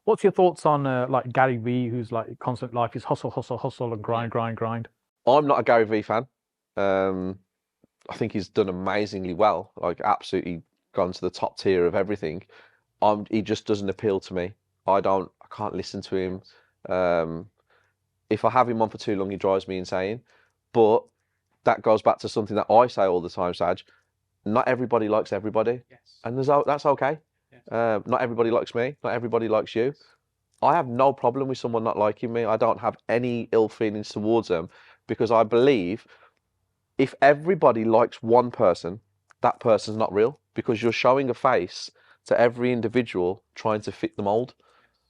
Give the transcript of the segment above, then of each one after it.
What's your thoughts on like Gary Vee, who's like constant life is hustle, hustle, hustle, and grind, grind, grind? I'm not a Gary Vee fan. I think he's done amazingly well, like absolutely gone to the top tier of everything. He just doesn't appeal to me. I can't listen to him. Um, if I have him on for too long, he drives me insane. But that goes back to something that I say all the time, Saj. Not everybody likes everybody, and that's okay. Not everybody likes me. Not everybody likes you. I have no problem with someone not liking me. I don't have any ill feelings towards them because I believe if everybody likes one person, that person's not real because you're showing a face to every individual trying to fit the mold.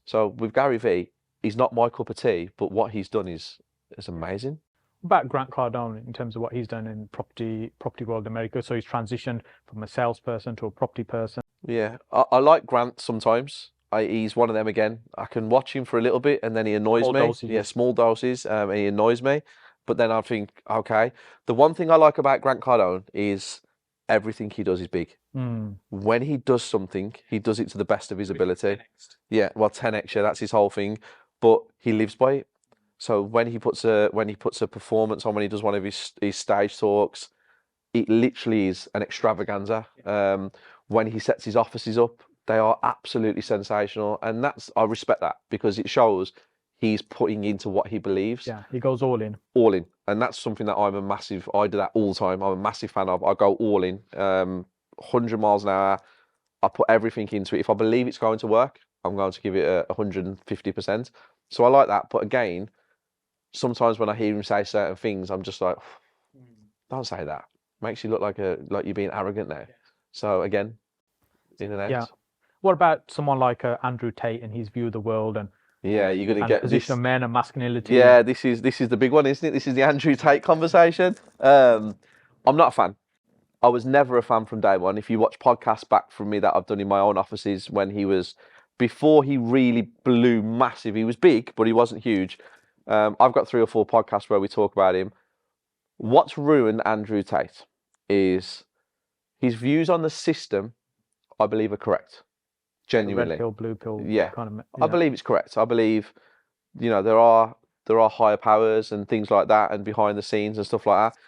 So with Gary Vee, he's not my cup of tea, but what he's done is amazing. What about Grant Cardone in terms of what he's done in property world in America? So he's transitioned from a salesperson to a property person. Yeah, I like Grant sometimes. He's one of them again. I can watch him for a little bit and then he annoys Small me. doses. Yeah, small doses, and he annoys me. But then I think, okay. The one thing I like about Grant Cardone is everything he does is big. When he does something, he does it to the best of his ability. Yeah, well, 10x, yeah, that's his whole thing. But he lives by it. So when he puts a performance on, when he does one of his stage talks, it literally is an extravaganza. When he sets his offices up, they are absolutely sensational, and I respect that because it shows he's putting into what he believes. Yeah, he goes all in. All in, and that's something that I do that all the time. I'm a massive fan of. I go all in, 100 miles an hour. I put everything into it. If I believe it's going to work, I'm going to give it 150%. So I like that. But again, sometimes when I hear him say certain things, I'm just like, don't say that. Makes you look like you're being arrogant now. So again, in and out. Yeah. What about someone like Andrew Tate and his view of the world and yeah, you're going to get position of men and masculinity? Yeah, this is the big one, isn't it? This is the Andrew Tate conversation. I'm not a fan. I was never a fan from day one. If you watch podcasts back from me that I've done in my own offices before he really blew massive, he was big, but he wasn't huge. I've got 3 or 4 podcasts where we talk about him. What's ruined Andrew Tate is his views on the system, I believe, are correct. Genuinely. Red pill, blue pill. Yeah. Kind of, I believe it's correct. I believe, there are higher powers and things like that and behind the scenes and stuff like that.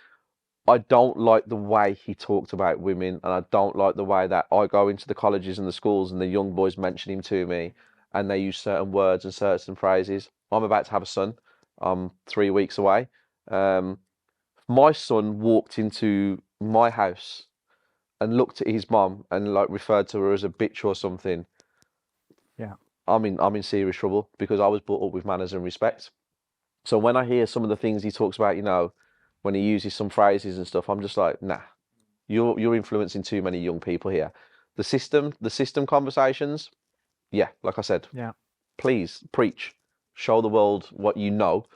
I don't like the way he talked about women, and I don't like the way that I go into the colleges and the schools and the young boys mention him to me and they use certain words and certain phrases. I'm about to have a son. I'm 3 weeks away. My son walked into my house and looked at his mum and like referred to her as a bitch or something. Yeah. I'm in serious trouble because I was brought up with manners and respect. So when I hear some of the things he talks about, when he uses some phrases and stuff, I'm just like, nah, you're influencing too many young people here. The system conversations, yeah, like I said, yeah, please preach, show the world what you know.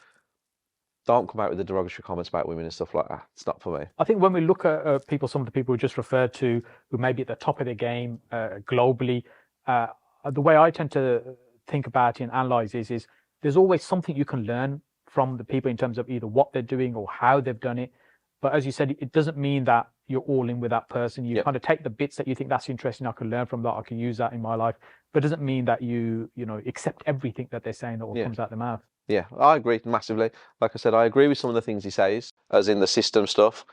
Don't come out with the derogatory comments about women and stuff like that. It's not for me. I think when we look at some of the people we just referred to, who may be at the top of the game globally, the way I tend to think about it and analyze is there's always something you can learn from the people in terms of either what they're doing or how they've done it. But as you said, it doesn't mean that you're all in with that person. You kind of take the bits that you think that's interesting. I can learn from that. I can use that in my life. But it doesn't mean that you accept everything that they're saying or comes out their mouth. Yeah, I agree massively. Like I said, I agree with some of the things he says, as in the system stuff.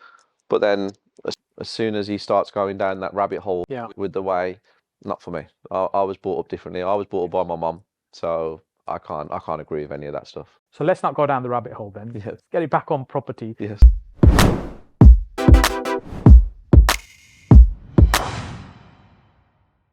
But then as soon as he starts going down that rabbit hole with the way, not for me. I was brought up differently. I was brought up by my mum. So I can't agree with any of that stuff. So let's not go down the rabbit hole then. Yes. Let's get it back on property. Yes.